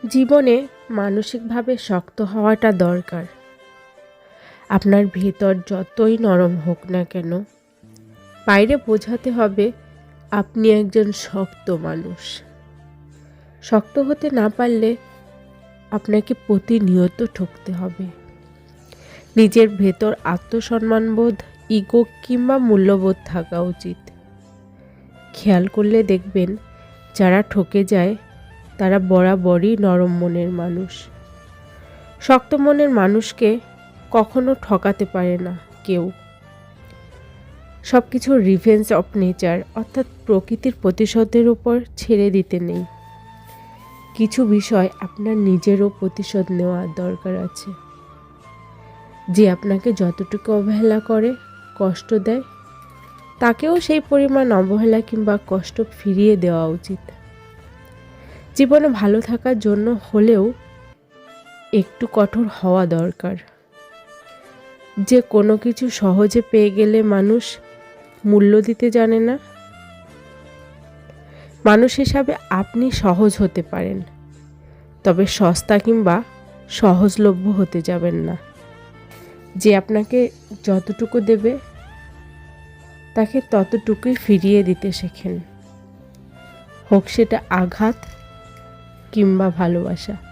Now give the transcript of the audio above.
জীবনে মানসিকভাবে শক্ত হওয়াটা দরকার। আপনার ভেতর যতই নরম হোক না কেন, বাইরে বোঝাতে হবে আপনি একজন শক্ত মানুষ। শক্ত হতে না পারলে আপনাকে প্রতিনিয়ত ঠকতে হবে। নিজের ভেতর আত্মসম্মানবোধ, ইগো কিংবা মূল্যবোধ থাকা উচিত। খেয়াল করলে দেখবেন যারা ঠকে যায় তারা বরাবরই নরম মনের মানুষ। শক্ত মনের মানুষকে কখনো ঠকাতে পারে না কেউ। সব কিছু রিভেঞ্জ অফ নেচার অর্থাৎ প্রকৃতির প্রতিশোধের উপর ছেড়ে দিতে নেই। কিছু বিষয় আপনার নিজেরও প্রতিশোধ নেওয়ার দরকার আছে। যে আপনাকে যতটুকু অবহেলা করে, কষ্ট দেয়, তাকেও সেই পরিমাণ অবহেলা কিংবা কষ্ট ফিরিয়ে দেওয়া উচিত। জীবনে ভালো থাকার জন্য হলেও একটু কঠোর হওয়া দরকার। যে কোনো কিছু সহজে পেয়ে গেলে মানুষ মূল্য দিতে জানে না। মানুষ হিসাবে আপনি সহজ হতে পারেন, তবে সস্তা কিংবা সহজলভ্য হতে যাবেন না। যে আপনাকে যতটুকু দেবে তাকে ততটুকুই ফিরিয়ে দিতে শেখেন, হোক সেটা আঘাত কিংবা ভালোবাসা।